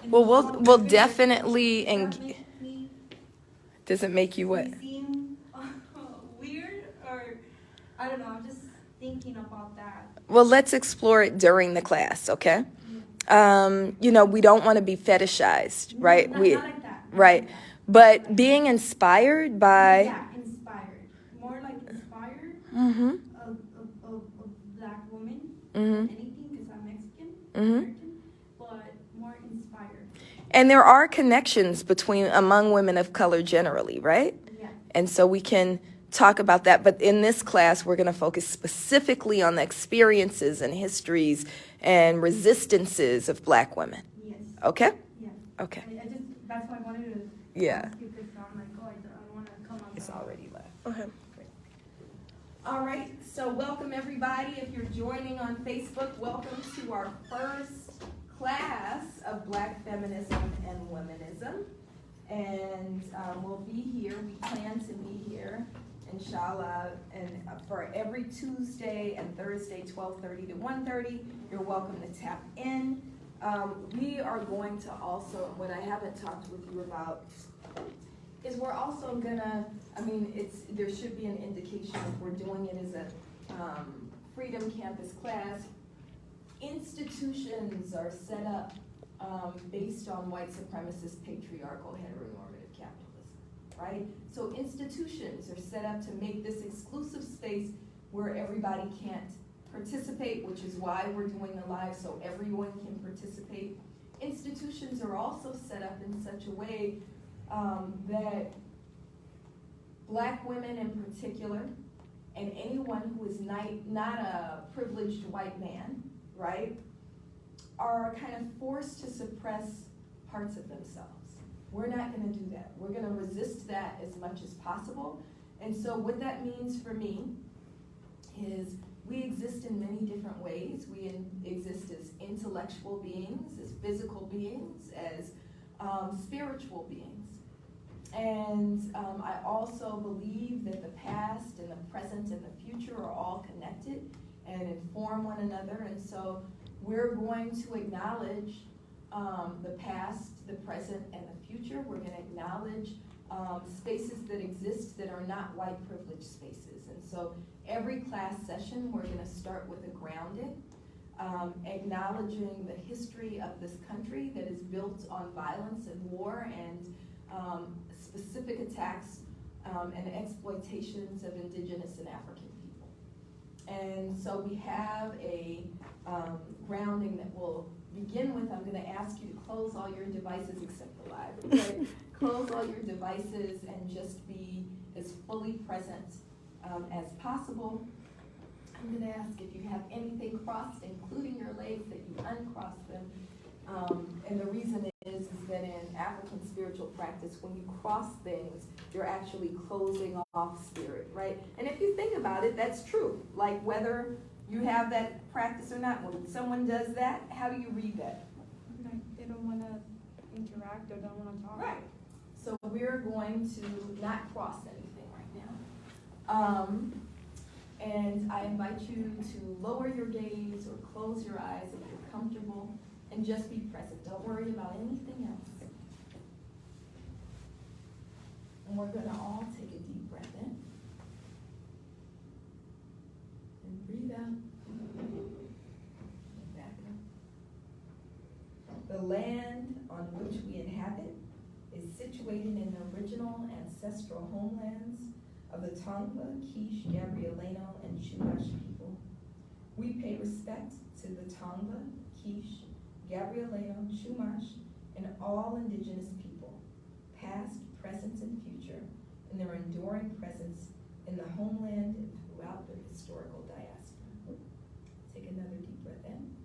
Well, we'll definitely does it make you what? Seem weird, or I don't know. I'm just thinking about that. Well, let's explore it during the class, okay? We don't want to be fetishized, right? Not like that. Right. But being inspired by... Yeah, inspired. More like inspired of black women. Anything, because I'm Mexican, American, but more inspired. And there are connections among women of color generally, right? Yeah. And so we can talk about that. But in this class, we're going to focus specifically on the experiences and histories and resistances of black women. Yes. Okay? Yeah. Okay. That's why I wanted to Yeah. ask you, because I'm like, I want to come up. It's already left. Okay. All right. So welcome, everybody. If you're joining on Facebook, welcome to our first class of Black Feminism and Womanism. And we'll be here. We plan to be here, inshallah, and for every Tuesday and Thursday, 12:30 to 1:30. You're welcome to tap in. We are going to also, what I haven't talked with you about is we're also gonna, there should be an indication if we're doing it as a Freedom Campus class. Institutions are set up based on white supremacist, patriarchal, heteronormative capitalism, right? So institutions are set up to make this exclusive space where everybody can't participate, which is why we're doing the live, so everyone can participate. Institutions are also set up in such a way that black women in particular, and anyone who is not a privileged white man, right, are kind of forced to suppress parts of themselves. We're not going to do that. We're going to resist that as much as possible. And so what that means for me is we exist in many different ways. We exist as intellectual beings, as physical beings, as spiritual beings. And I also believe that the past and the present and the future are all connected and inform one another. And so we're going to acknowledge the past, the present, and the future. We're going to acknowledge spaces that exist that are not white privileged spaces. And so every class session, we're going to start with a grounding, acknowledging the history of this country that is built on violence and war and specific attacks and exploitations of indigenous and African people. And so we have a grounding that we'll begin with. I'm going to ask you to close all your devices except the live. Okay? Close all your devices and just be as fully present as possible. I'm going to ask if you have anything crossed, including your legs, that you uncross them. And the reason is that in African spiritual practice, when you cross things, you're actually closing off spirit, right? And if you think about it, that's true. Like whether you have that practice or not, when someone does that, how do you read that? Like they don't want to interact or don't want to talk. Right. So we're going to not cross anything right now. And I invite you to lower your gaze or close your eyes if you're comfortable and just be present. Don't worry about anything else. And we're going to all take a deep breath in and breathe out. And back up. The land on which we inhabit is situated in the original ancestral homelands of the Tongva, Quiche, Gabrielino, and Chumash people. We pay respect to the Tongva, Quiche, Gabrielino, Chumash, and all indigenous people, past, present, and future, and their enduring presence in the homeland and throughout the historical diaspora. Take another deep breath in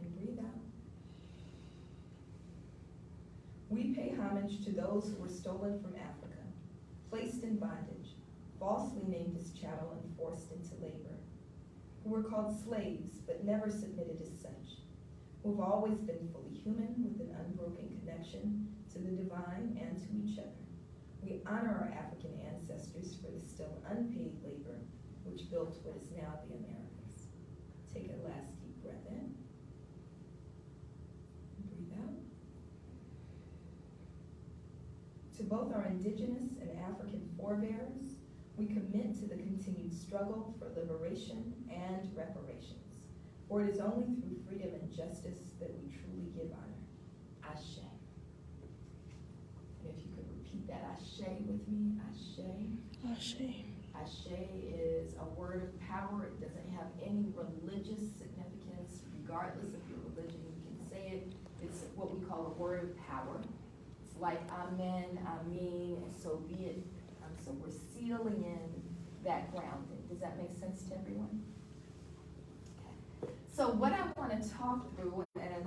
and breathe out. We pay homage to those who were stolen from Africa, placed in bondage, falsely named as chattel and forced into labor, who were called slaves but never submitted as such, who have always been fully human with an unbroken connection to the divine and to each other. We honor our African ancestors for the still unpaid labor which built what is now the Americas. Take a last deep breath in To both our indigenous and African forebears, we commit to the continued struggle for liberation and reparations. For it is only through freedom and justice that we truly give honor. Ashe. And if you could repeat that ashe with me, ashe. Ashe. Ashe is a word of power. It doesn't have any religious significance. Regardless of your religion, you can say it. It's what we call a word of power. It's like amen, ameen, and so be it. So we're sealing in that grounding. Does that make sense to everyone? Okay. So what I want to talk through, and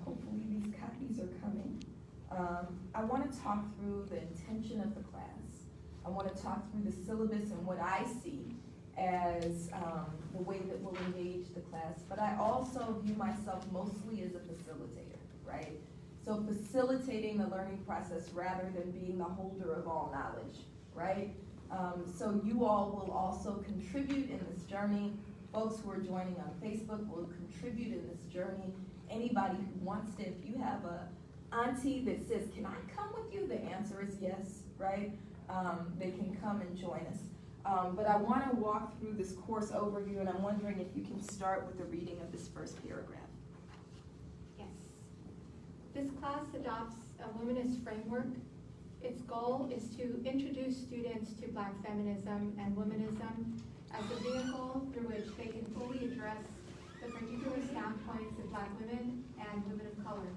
hopefully these copies are coming. I want to talk through the intention of the class. I want to talk through the syllabus and what I see as the way that we'll engage the class. But I also view myself mostly as a facilitator, right? So facilitating the learning process rather than being the holder of all knowledge, right? So you all will also contribute in this journey. Folks who are joining on Facebook will contribute in this journey. Anybody who wants to, if you have a auntie that says, can I come with you? The answer is yes, right? They can come and join us. But I want to walk through this course overview, and I'm wondering if you can start with the reading of this first paragraph. Yes. This class adopts a luminous framework. Its goal is to introduce students to Black feminism and womanism as a vehicle through which they can fully address the particular standpoints of Black women and women of color,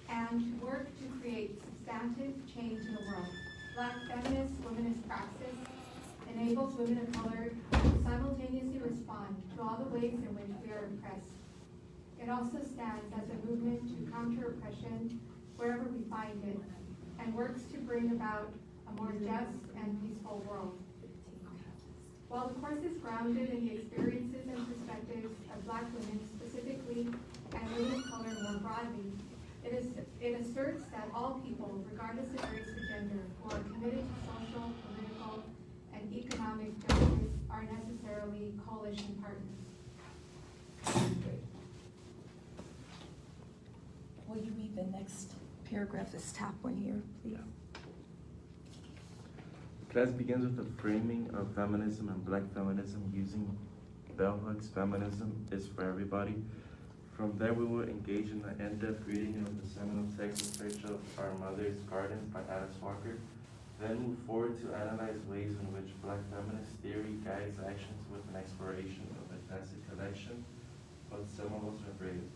and work to create substantive change in the world. Black feminist womanist praxis enables women of color to simultaneously respond to all the ways in which we are oppressed. It also stands as a movement to counter oppression wherever we find it, and works to bring about a more just and peaceful world. While the course is grounded in the experiences and perspectives of Black women specifically and women of color more broadly, it asserts that all people, regardless of race or gender, who are committed to social, political, and economic justice are necessarily coalition partners. Will you read the next paragraph, this top one here, please? Class begins with a framing of feminism and Black feminism using Bell Hooks' Feminism is for Everybody. From there, we will engage in the in-depth reading of the seminal text In Search of Our Mother's Garden by Alice Walker, then move forward to analyze ways in which Black feminist theory guides actions with an exploration of the classic collection of Syllabus and Brave.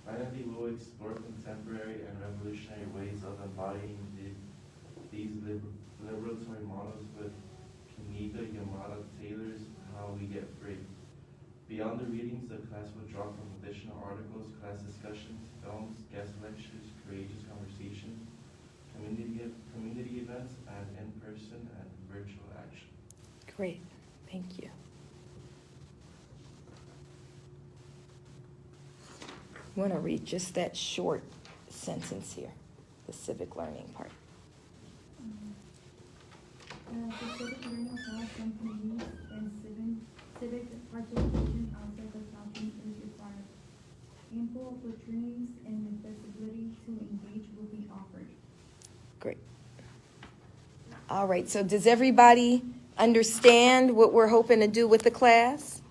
Finally, we will explore contemporary and revolutionary ways of embodying these liberatory models with Kiniga Yamada Taylor's How We Get Free. Beyond the readings, the class will draw from additional articles, class discussions, films, guest lectures, courageous conversations, community events, and in-person and virtual action. Great, thank you. I want to read just that short sentence here, the civic learning part. The civic learning class can be used and civic participation outside the classroom is required. Ample opportunities and accessibility to engage will be offered. Great. All right, so does everybody understand what we're hoping to do with the class?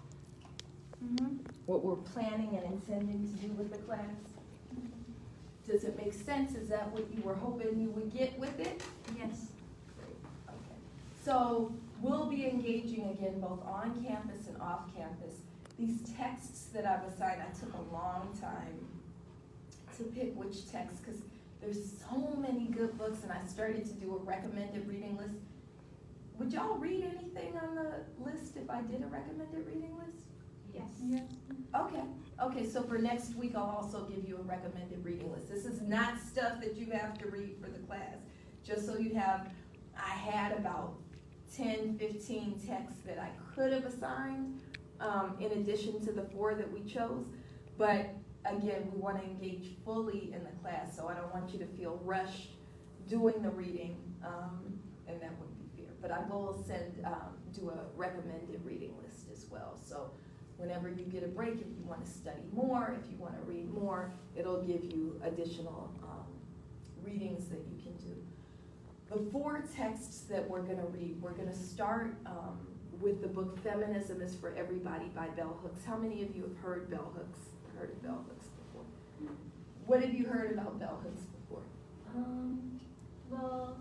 Mm-hmm. What we're planning and intending to do with the class? Does it make sense? Is that what you were hoping you would get with it? Yes. Okay. So we'll be engaging again both on campus and off campus. These texts that I've assigned, I took a long time to pick which text because there's so many good books, and I started to do a recommended reading list. Would y'all read anything on the list if I did a recommended reading list? Yes. Yes. Okay, so for next week, I'll also give you a recommended reading list. This is not stuff that you have to read for the class. Just so you have, I had about 10, 15 texts that I could have assigned in addition to the 4 that we chose. But again, we want to engage fully in the class, so I don't want you to feel rushed doing the reading, and that wouldn't be fair. But I will do a recommended reading list as well. So whenever you get a break, if you want to study more, if you want to read more, it'll give you additional readings that you can do. The four texts that we're gonna read, we're gonna start with the book Feminism is for Everybody by Bell Hooks. How many of you have heard Bell Hooks? Heard of Bell Hooks before? What have you heard about Bell Hooks before? Well,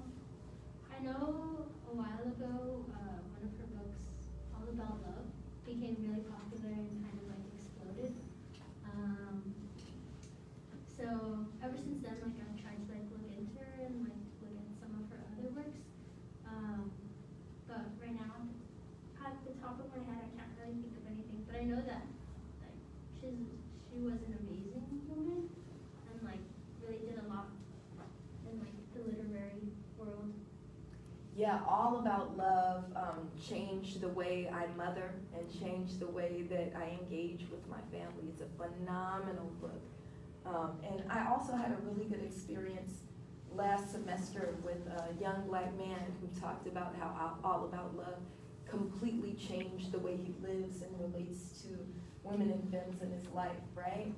I know a while ago, one of her books, All About Love, became really popular and kind of like exploded. So ever since then, like I've tried to like look into her and like look at some of her other works. But right now, at the top of my head, I can't really think of anything. But I know that like she was an amazing woman and like really did a lot in like the literary world. Yeah, All About Love changed the way I mother and changed the way that I engage with my family. It's a phenomenal book. And I also had a really good experience last semester with a young black man who talked about how All About Love completely changed the way he lives and relates to women and femmes in his life, right?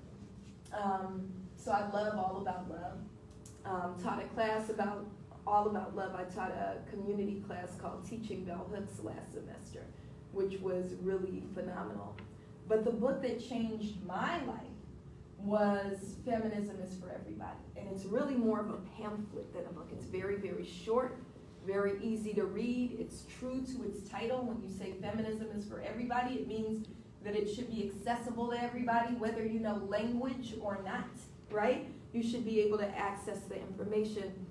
So I love All About Love. Taught a class about All About Love. I taught a community class called Teaching Bell Hooks last semester, which was really phenomenal. But the book that changed my life was Feminism is for Everybody. And it's really more of a pamphlet than a book. It's very, very short, very easy to read. It's true to its title. When you say feminism is for everybody, it means that it should be accessible to everybody, whether you know language or not, right? You should be able to access the information.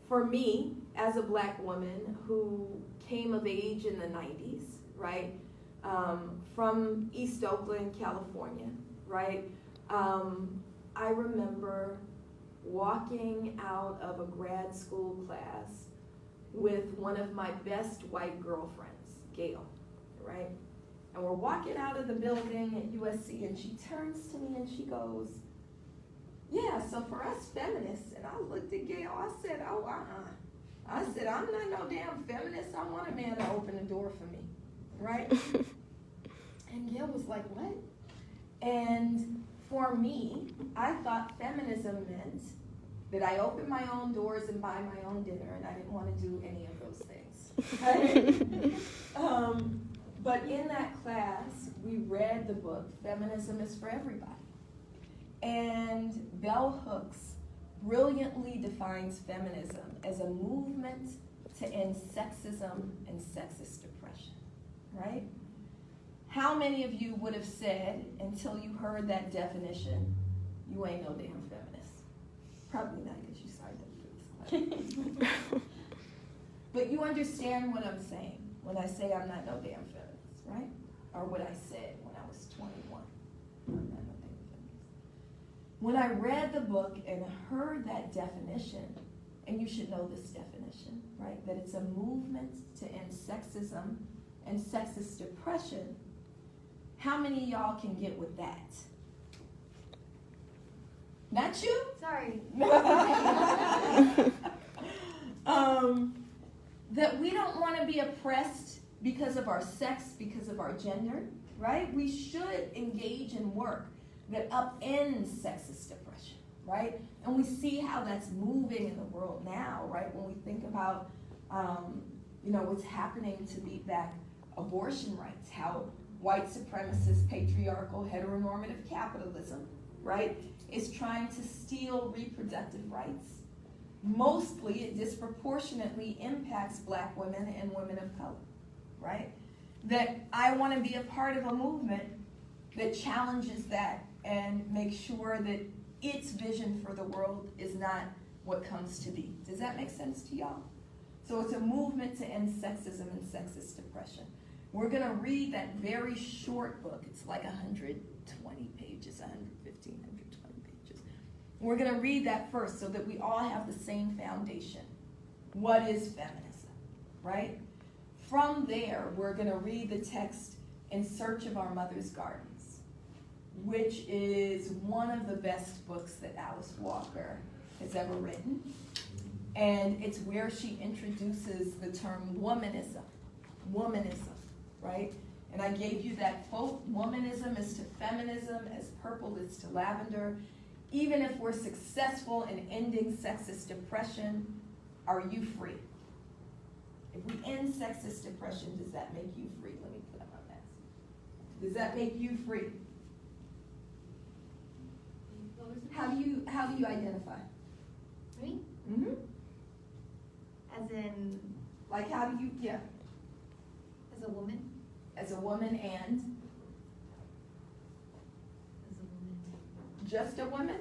For me, as a black woman who came of age in the 90s, right, from East Oakland, California, right, I remember walking out of a grad school class with one of my best white girlfriends, Gail, right? And we're walking out of the building at USC, and she turns to me and she goes, yeah, so for us feminists, and I looked at Gail, I said, oh, I said, I'm not no damn feminist. I want a man to open the door for me, right? And Gail was like, what? And for me, I thought feminism meant that I opened my own doors and buy my own dinner, and I didn't want to do any of those things, right? But in that class, we read the book, Feminism is for Everybody. And Bell Hooks brilliantly defines feminism as a movement to end sexism and sexist oppression, right? How many of you would have said, until you heard that definition, you ain't no damn feminist? Probably not, because you signed up for this class. But you understand what I'm saying when I say I'm not no damn feminist, right? Or what I said when I was 21. I'm not no damn feminist. When I read the book and heard that definition, and you should know this definition, right? That it's a movement to end sexism and sexist oppression. How many of y'all can get with that? Not you? Sorry. That we don't want to be oppressed because of our sex, because of our gender, right? We should engage in work that upends sexist oppression, right? And we see how that's moving in the world now, right? When we think about, what's happening to beat back abortion rights, how white supremacist, patriarchal, heteronormative capitalism, right, is trying to steal reproductive rights. Mostly, it disproportionately impacts black women and women of color, right? That I want to be a part of a movement that challenges that and makes sure that its vision for the world is not what comes to be. Does that make sense to y'all? So it's a movement to end sexism and sexist oppression. We're going to read that very short book. It's like 120 pages, 115, 120 pages. We're going to read that first so that we all have the same foundation. What is feminism, right? From there, we're going to read the text In Search of Our Mother's Gardens, which is one of the best books that Alice Walker has ever written. And it's where she introduces the term womanism, right? And I gave you that quote, womanism is to feminism as purple is to lavender. Even if we're successful in ending sexist oppression, are you free? If we end sexist depression, does that make you free? Let me put on my mask. Does that make you free? What was the How do you identify? Me? Mm-hmm. As in, Like, how do you, yeah, as a woman? as a woman and As a woman. just a woman?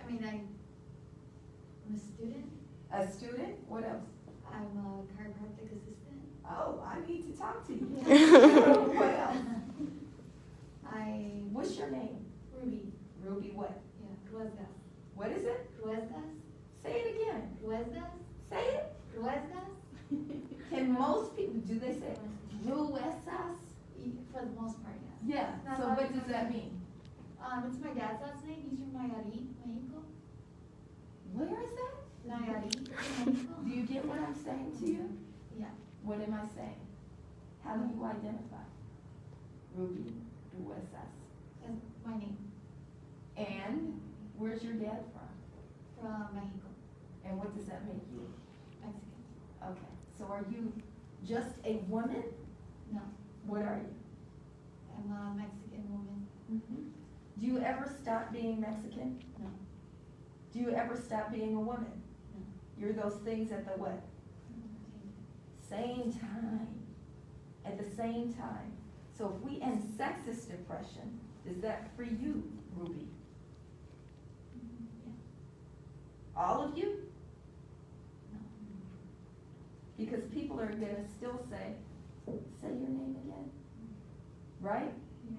I mean, I'm a student. A student? What else? I'm a chiropractic assistant. Oh, I need to talk to you. What else? What's your name? Ruby. Ruby what? Yeah, Ruesgas. What is it? Ruesgas? Say it again. Ruesgas? Say it. Ruesgas? Can most people, do they say Ruesas? For the most part, yes. Yeah, so what does that mean? It's my dad's last name. He's from Nayarit, Mexico. Where is that? Nayarit, Mexico. Do you get what I'm saying to you? Yeah. What am I saying? How do you identify? Ruby Ruesas. That's my name. And where's your dad from? From Mexico. And what does that make you? Mexican. Okay, so are you just a woman? No. What are you? I'm a Mexican woman. Do you ever stop being Mexican? No. Do you ever stop being a woman? No. You're those things at the what? Same time. At the same time. So if we end sexist depression, does that free you, Ruby? Yeah. All of you? No. Because people are gonna still say your name again. Right? Yeah.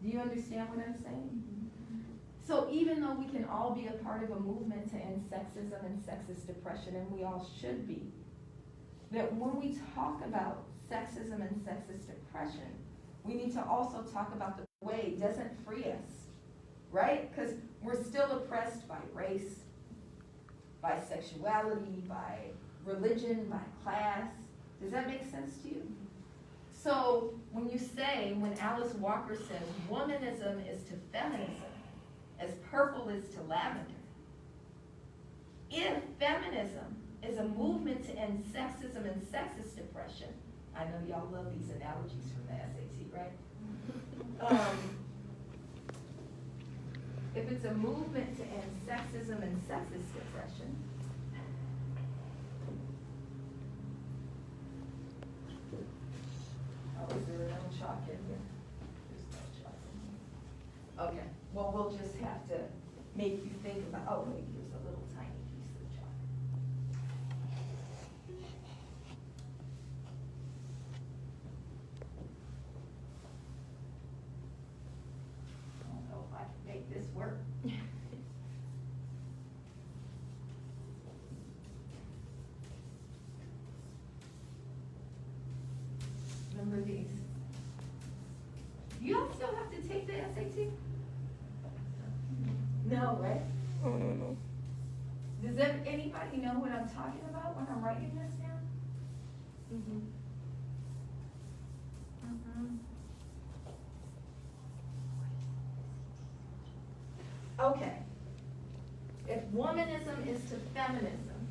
Do you understand what I'm saying? So even though we can all be a part of a movement to end sexism and sexist depression, and we all should be, that when we talk about sexism and sexist depression, we need to also talk about the way it doesn't free us, right? Because we're still oppressed by race, by sexuality, by religion, by class. Does that make sense to you? So when Alice Walker says womanism is to feminism, as purple is to lavender, if feminism is a movement to end sexism and sexist depression, I know y'all love these analogies from the SAT, right? If it's a movement to end sexism and sexist depression, oh, is there no chalk in here? There's no chalk in here. Okay, well, we'll just have to make you think about, oh, wait, here's a little tiny piece of chalk. I don't know if I can make this work. Remember these? You all still have to take the SAT? No, right? Oh, no. Does anybody know what I'm talking about when I'm writing this down? Okay. If womanism is to feminism,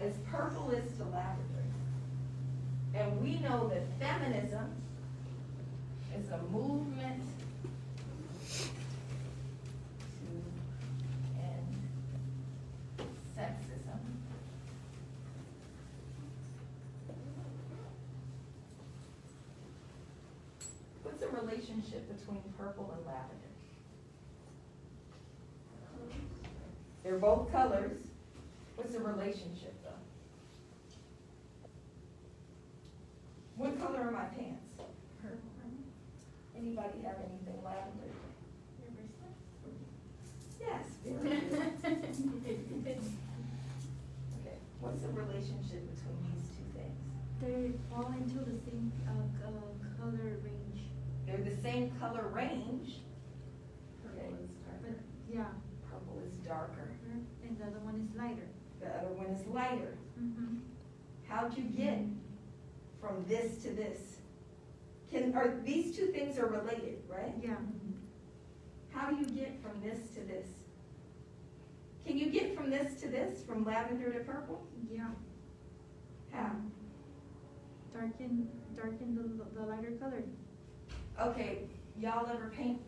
as purple is to lavender, and we know that feminism is a movement to end sexism. What's the relationship between purple and lavender? They're both colors. What's the relationship though? What color are my pants? Purple. Anybody have anything lavender? Your bracelet? Yes, very good. Okay, what's the relationship between these two things? They fall into the same color range. They're the same color range. Okay, But yeah, purple is darker, and the other one is lighter. the other one is lighter. Mm-hmm. How'd you get from this to this? These two things are related, right? Yeah. How do you get from this to this? Can you get from this to this, from lavender to purple? Yeah. How? Darken the lighter color. Okay, y'all ever paint?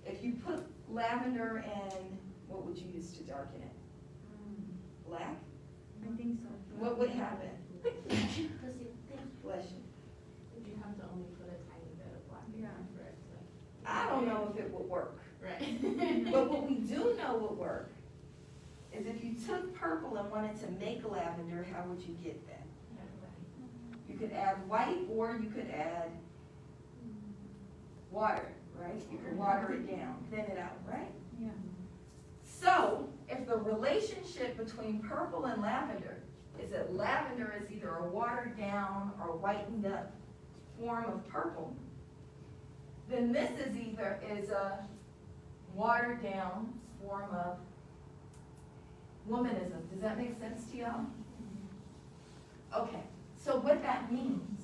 If you put lavender and, what would you use to darken it? Black? I think so. What would happen? Bless you. Bless you. Would you have to only put a tiny bit of black in Yeah. for it to? I don't know if it would work. Right. But what we do know would work is if you took purple and wanted to make lavender, how would you get that? You could add white or you could add water, right? You could water it down, thin it out, right? Yeah. So, if the relationship between purple and lavender is that lavender is either a watered down or whitened up form of purple, then this is a watered down form of womanism. Does that make sense to y'all? Okay, so what that means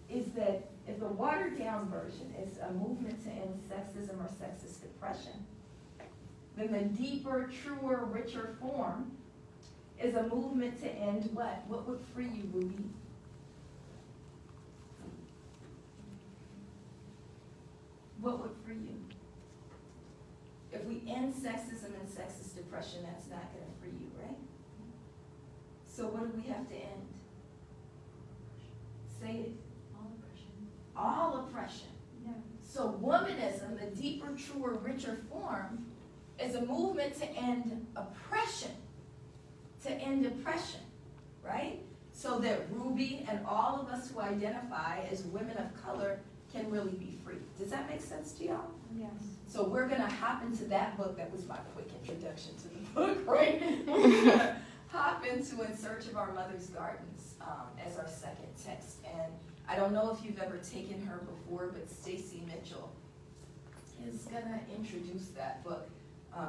is that if the watered down version is a movement to end sexism or sexist oppression, then the deeper, truer, richer form is a movement to end what? What would free you, Ruby? What would free you? If we end sexism and sexist oppression, that's not going to free you, right? So what do we have to end? Say it. All oppression. Yeah. So womanism, the deeper, truer, richer form, is a movement to end oppression. To end oppression, right? So that Ruby and all of us who identify as women of color can really be free. Does that make sense to y'all? Yes. So we're gonna hop into that book. That was my quick introduction to the book, right? We're gonna hop into In Search of Our Mother's Gardens as our second text. And I don't know if you've ever taken her before, but Stacy Mitchell is gonna introduce that book.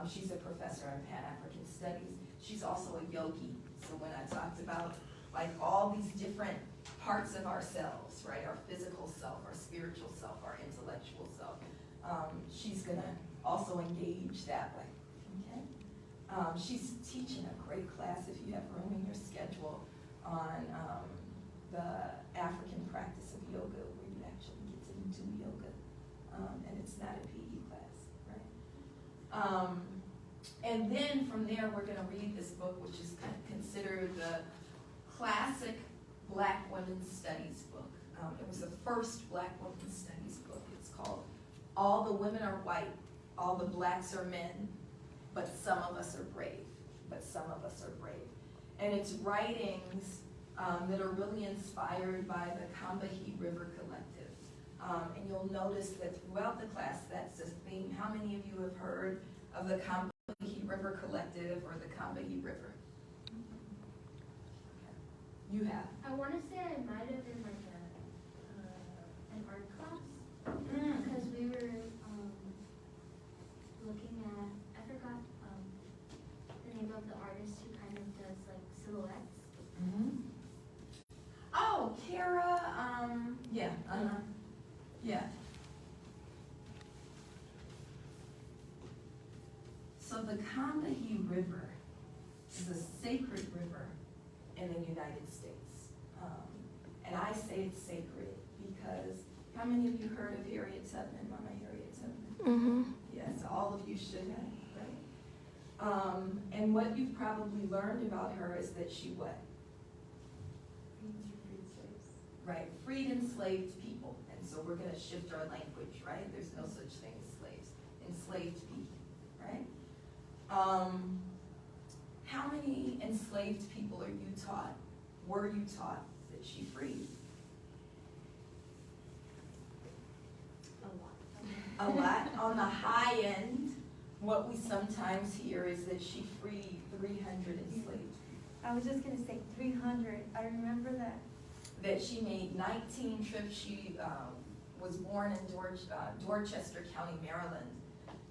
She's a professor in Pan-African Studies. She's also a yogi. So when I talked about like all these different parts of ourselves, right? Our physical self, our spiritual self, our intellectual self. She's gonna also engage that way, okay? She's teaching a great class, if you have room in your schedule, on the African practice of yoga, where you actually get to do yoga, and it's not a PE class, right? And then from there, we're gonna read this book, which is kind of considered the classic Black women's studies book. It was the first Black women's studies book. It's called All the Women Are White, All the Blacks Are Men, but Some of Us Are Brave, but Some of Us Are Brave. And it's writings that are really inspired by the Combahee River Collective. And you'll notice that throughout the class, that's the theme. How many of you have heard of the Combahee River Collective or the Combahee River? You have. I want to say I might have been like an art class because we were looking at, I forgot the name of the artist who kind of does like silhouettes. Oh, Kara, yeah, yeah. So the Combahee River is a sacred river in the United States. And I say it's sacred because how many of you heard of Harriet Tubman, Mama Harriet Tubman? Mm-hmm. Yes, all of you should have, right? And what you've probably learned about her is that she what? Right, freed enslaved people. And so we're gonna shift our language, right? There's no such thing as slaves. Enslaved people, right? How many enslaved people were you taught that she freed? A lot. On the high end, what we sometimes hear is that she freed 300 enslaved people. I was just gonna say 300. I remember that. That she made 19 trips. She was born in Dorchester County, Maryland.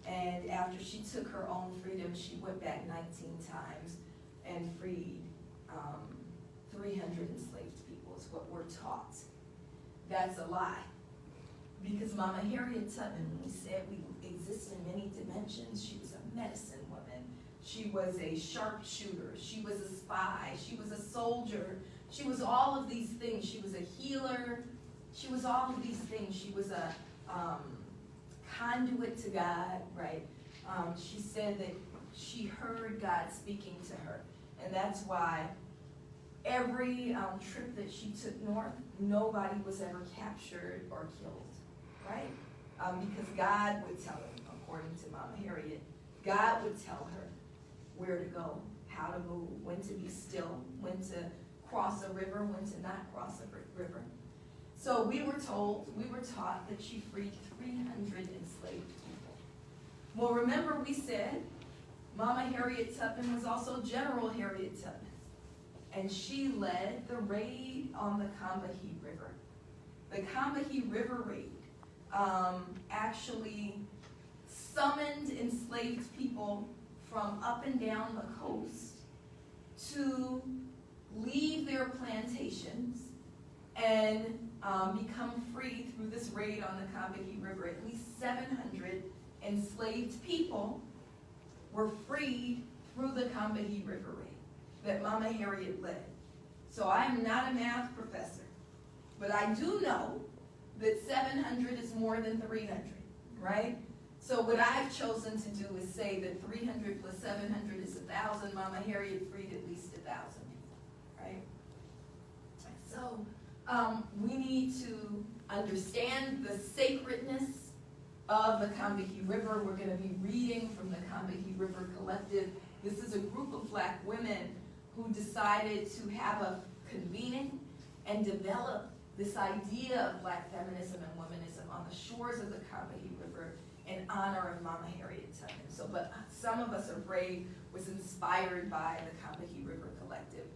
And after she took her own freedom, she went back 19 times and freed 300 enslaved people is what we're taught. That's a lie. Because Mama Harriet Tubman, we said we exist in many dimensions. She was a medicine woman. She was a sharpshooter. She was a spy. She was a soldier. She was all of these things. She was a healer. She was all of these things. She was a conduit to God, right? She said that she heard God speaking to her. And that's why every trip that she took north, nobody was ever captured or killed, right? Because God would tell her, according to Mama Harriet, God would tell her where to go, how to move, when to be still, when to cross a river, when to not cross a river. So we were taught that she freed 300 enslaved people. Well, remember we said Mama Harriet Tubman was also General Harriet Tubman. And she led the raid on the Combahee River. The Combahee River raid actually summoned enslaved people from up and down the coast to leave their plantations and become free through this raid on the Combahee River. At least 700 enslaved people were freed through the Combahee River raid that Mama Harriet led. So I'm not a math professor, but I do know that 700 is more than 300, right? So what I've chosen to do is say that 300 plus 700 is 1,000. Mama Harriet freed at least 1,000 people, right? So we need to understand the sacredness of the Combahee River. We're going to be reading from the Combahee River Collective. This is a group of Black women who decided to have a convening and develop this idea of Black feminism and womanism on the shores of the Combahee River in honor of Mama Harriet Tubman. So, but Some of Us Are Brave was inspired by the Combahee River Collective.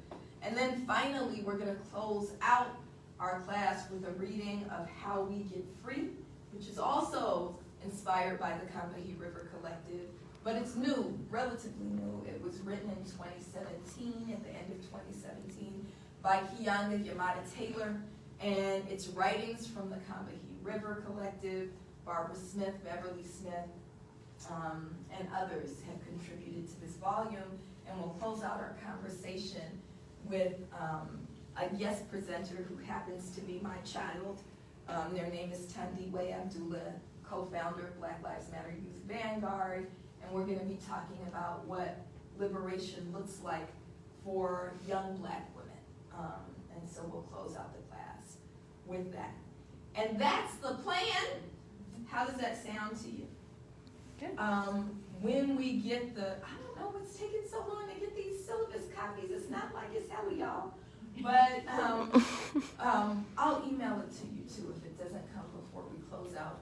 And then finally, we're going to close out our class with a reading of How We Get Free, which is also inspired by the Combahee River Collective, but it's new, relatively new. It was written in 2017, at the end of 2017, by Keonda Yamada Taylor, and it's writings from the Combahee River Collective. Barbara Smith, Beverly Smith, and others have contributed to this volume, and we'll close out our conversation with a guest presenter who happens to be my child. Their name is Tandiwe Abdullah, co-founder of Black Lives Matter Youth Vanguard, and we're going to be talking about what liberation looks like for young Black women. And so we'll close out the class with that. And that's the plan. How does that sound to you? Good. When we get I don't know what's taking so long to get these syllabus copies. It's not like it's hell, y'all. But I'll email it to you too if it doesn't come before we close out.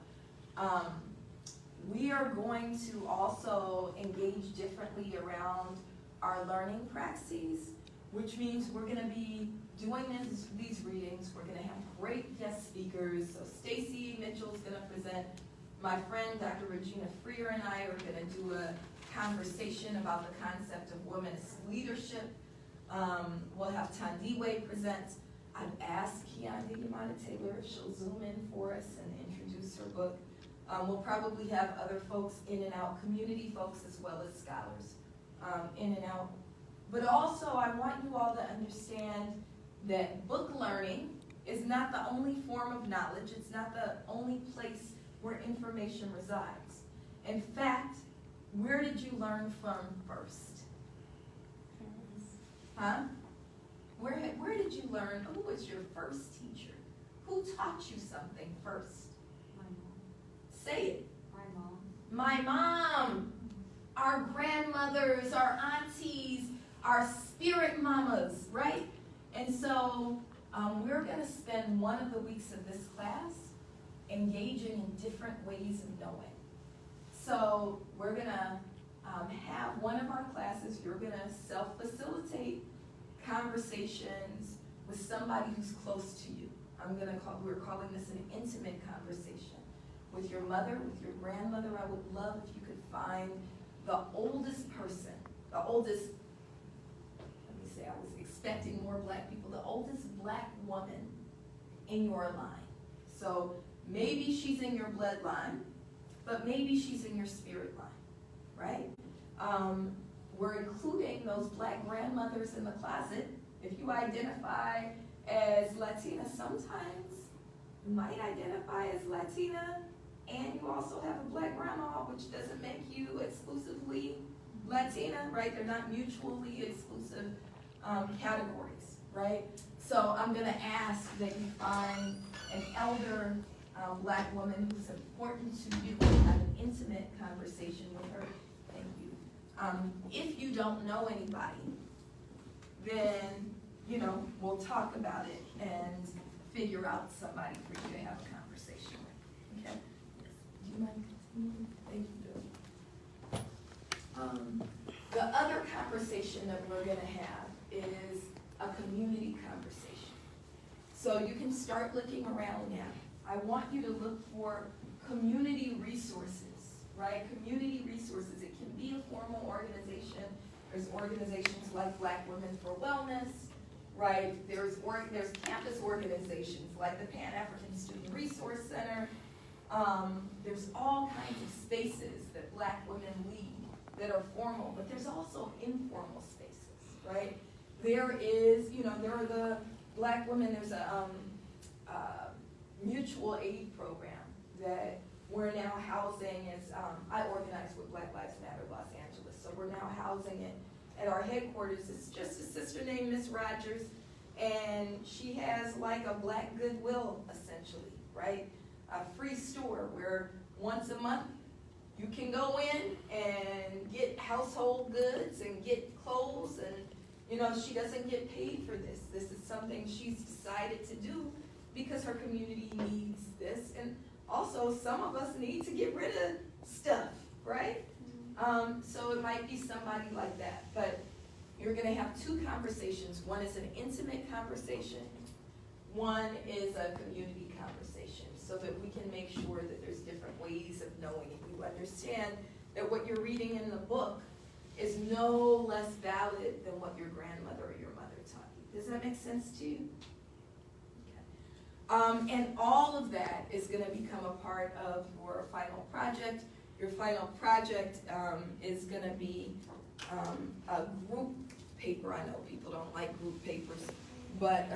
We are going to also engage differently around our learning praxis, which means we're going to be doing these readings. We're going to have great guest speakers. So Stacy Mitchell is going to present. My friend Dr. Regina Freer and I are going to do a conversation about the concept of women's leadership. We'll have Tandiwe present. I've asked Keonda Yamada Taylor if she'll zoom in for us and introduce her book. We'll probably have other folks in and out, community folks as well as scholars in and out. But also I want you all to understand that book learning is not the only form of knowledge. It's not the only place where information resides. In fact, where did you learn from first? Huh? Where did you learn? Who was your first teacher? Who taught you something first? My mom. Say it. My mom. My mom. Our grandmothers, our aunties, our spirit mamas, right? And so we're going to spend one of the weeks of this class engaging in different ways of knowing. So we're going to have one of our classes, you're going to self-facilitate conversations with somebody who's close to you. We're calling this an intimate conversation. With your mother, with your grandmother. I would love if you could find the oldest person, I was expecting more Black people, the oldest Black woman in your line. So maybe she's in your bloodline, but maybe she's in your spirit line, right? We're including those Black grandmothers in the closet If you identify as Latina, sometimes you might identify as Latina and you also have a black grandma, which doesn't make you exclusively Latina, right? They're not mutually exclusive categories, right? So I'm gonna ask that you find an elder black woman who's important to you, have an intimate conversation with her. Thank you. If you don't know anybody, then, you know, we'll talk about it and figure out somebody for you to have a conversation with, okay? Do you mind continuing? Thank you, Bill. The other conversation that we're gonna have is a community conversation. So you can start looking around now. I want you to look for community resources, right? Community resources. It can be a formal organization. There's organizations like Black Women for Wellness, right? There's campus organizations like the Pan-African Student Resource Center. There's all kinds of spaces that Black women lead that are formal, but there's also informal spaces, right? There is, you know, there are the Black women, there's a mutual aid program that we're now housing as, I organize with Black Lives Matter Los Angeles, so we're now housing it at our headquarters. It's just a sister named Miss Rogers, and she has like a Black Goodwill, essentially, right? A free store where once a month you can go in and get household goods and get clothes, and you know, she doesn't get paid for this. This is something she's decided to do because her community needs this, and also some of us need to get rid of stuff, right? So it might be somebody like that, but you're gonna have two conversations. One is an intimate conversation, one is a community conversation, so that we can make sure that there's different ways of knowing, and you understand that what you're reading in the book is no less valid than what your grandmother or your mother taught you. Does that make sense to you? Okay. And all of that is gonna become a part of your final project. Your final project is gonna be a group paper. I know people don't like group papers, but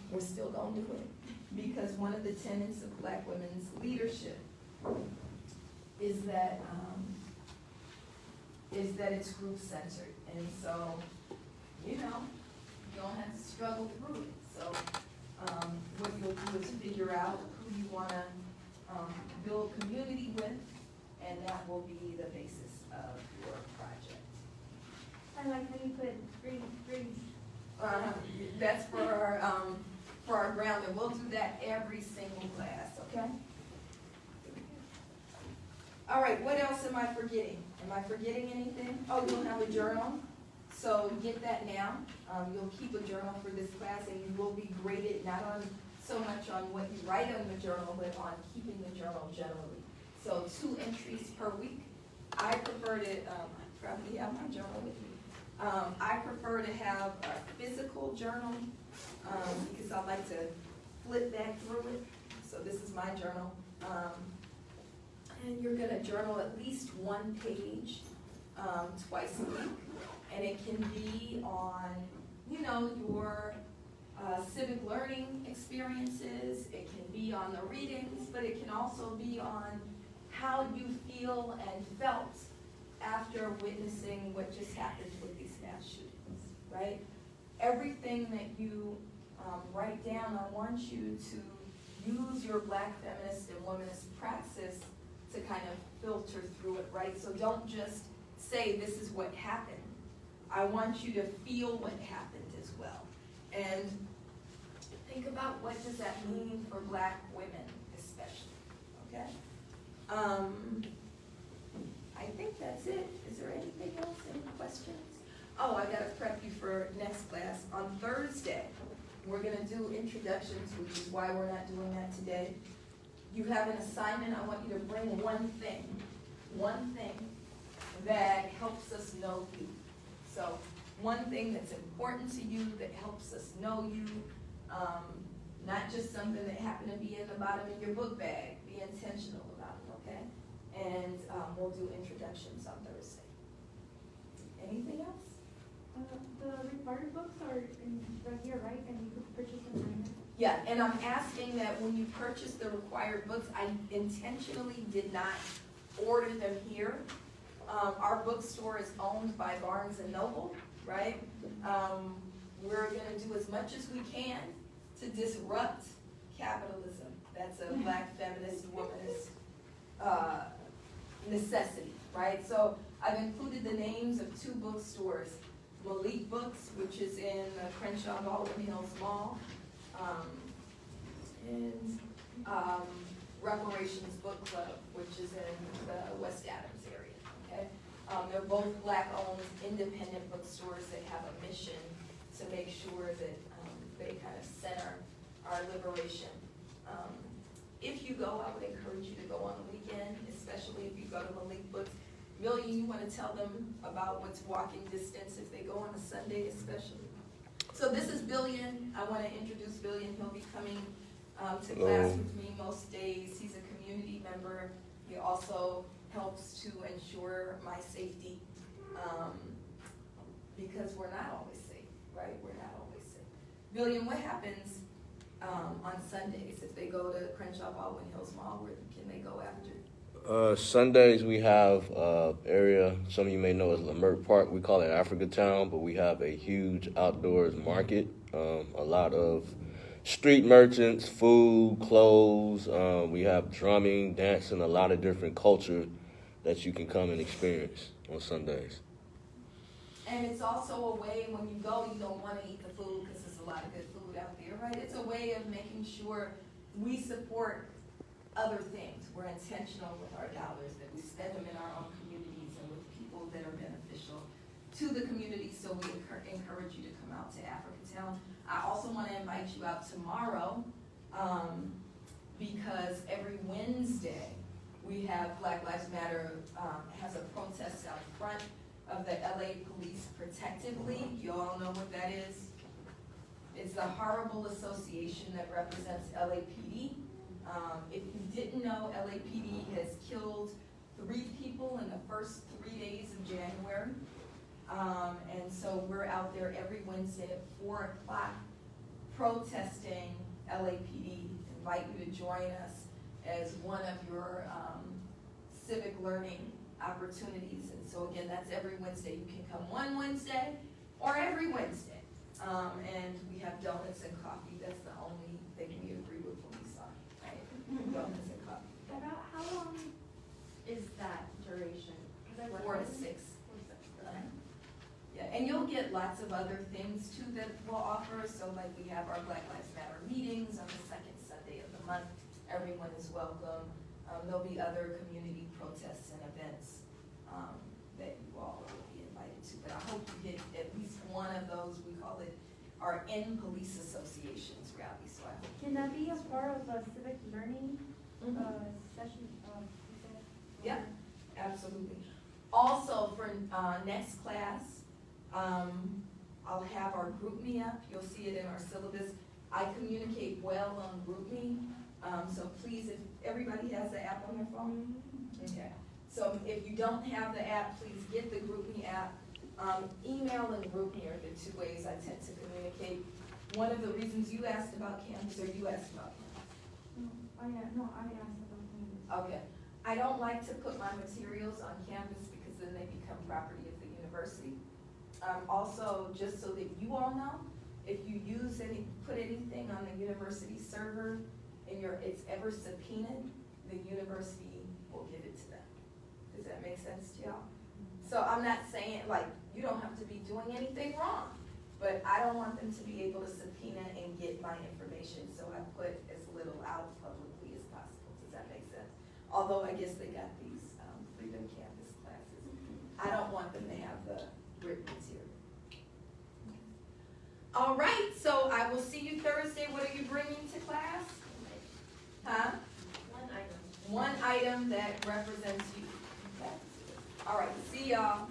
we're still gonna do it. Because one of the tenets of Black women's leadership is that it's group-centered. And so, you know, you don't have to struggle through it. So what you'll do is figure out who you wanna build community with, and that will be the basis of your project. I like how you put green. That's for our ground, and we'll do that every single class, okay? All right, what else am I forgetting? Am I forgetting anything? Oh, you'll have a journal, so get that now. You'll keep a journal for this class, and you will be graded not on so much on what you write in the journal, but on keeping the journal generally. So 2 entries per week. I prefer to, I probably have my journal with me. I prefer to have a physical journal because I like to flip back through it. So this is my journal. And you're gonna journal at least 1 page twice a week. And it can be on, you know, your civic learning experiences. It can be on the readings, but it can also be on how you feel and felt after witnessing what just happened with these mass shootings, right? Everything that you write down, I want you to use your Black feminist and womanist praxis to kind of filter through it, right? So don't just say this is what happened. I want you to feel what happened as well. And think about what does that mean for Black women especially, okay? I think that's it. Is there anything else? Any questions? Oh, I gotta prep you for next class. On Thursday, we're gonna do introductions, which is why we're not doing that today. You have an assignment. I want you to bring one thing that helps us know you. So one thing that's important to you that helps us know you, not just something that happened to be in the bottom of your book bag. Be intentional about it, okay? And we'll do introductions on Thursday. Anything else? The required books are right here, right? And you could purchase them right now. Yeah, and I'm asking that when you purchase the required books, I intentionally did not order them here. Our bookstore is owned by Barnes and Noble, right? We're gonna do as much as we can to disrupt capitalism. That's a Black feminist womanist necessity, right? So I've included the names of 2 bookstores. Malik Books, which is in Crenshaw Baldwin Hills Mall, and Reparations Book Club, which is in the West Adams area, okay? They're both Black-owned, independent bookstores that have a mission to make sure that they kind of center our liberation. If you go, I would encourage you to go on the weekend, especially if you go to Malik Books. Million, you want to tell them about what's walking distance if they go on a Sunday especially? So this is Billion. I want to introduce Billion. He'll be coming to class with me most days. He's a community member. He also helps to ensure my safety because we're not always safe, right? We're not always safe. Billion, what happens on Sundays if they go to Crenshaw Baldwin Hills Mall? Where can they go after? Sundays we have area, some of you may know as Lamert Park. We call it Africa Town, but we have a huge outdoors market. A lot of street merchants, food, clothes. We have drumming, dancing, a lot of different culture that you can come and experience on Sundays. And it's also a way, when you go, you don't want to eat the food because there's a lot of good food out there, right? It's a way of making sure we support other things. We're intentional with our dollars, that we spend them in our own communities and with people that are beneficial to the community. So we encourage you to come out to Africa Town. I also want to invite you out tomorrow because every Wednesday we have Black Lives Matter has a protest out front of the LA Police Protective League. You all know what that is? It's the horrible association that represents LAPD. If you didn't know, LAPD has killed 3 people in the first 3 days of January. And so we're out there every Wednesday at 4 o'clock protesting LAPD. Invite you to join us as one of your civic learning opportunities. And so again, that's every Wednesday. You can come one Wednesday or every Wednesday. And we have donuts and coffee. That's the only thing we agree with when we sign, right? Donuts and coffee. About how long is that duration? 'Cause I work 4 to on- 6. 4 to 6, okay. Yeah, and you'll get lots of other things too that we'll offer. So like we have our Black Lives Matter meetings on the 2nd Sunday of the month. Everyone is welcome. There'll be other community protests and events that you all will be invited to. But I hope you get at least one of those. We call it our End Police Associations rally. So I hope. Can that be a part of a civic learning session? Yeah, absolutely. Also for next class, I'll have our GroupMe up. You'll see it in our syllabus. I communicate well on GroupMe. So please, if everybody has the app on their phone? Okay. So if you don't have the app, please get the GroupMe app. Email and GroupMe are the 2 ways I tend to communicate. One of the reasons you asked about Canvas, or you asked about Canvas? I asked about Canvas. Okay. I don't like to put my materials on Canvas because then they become property of the university. Also, just so that you all know, if you put anything on the university server and it's ever subpoenaed, the university will give it to them. Does that make sense to y'all? So I'm not saying, like, you don't have to be doing anything wrong, but I don't want them to be able to subpoena and get my information, so I put as little out publicly as possible. Does that make sense? Although I guess they got these Freedom Campus classes. I don't want them to have the written material. All right, so I will see you Thursday. What are you bringing to class? Huh? One item. One item that represents you. Okay. All right, see y'all.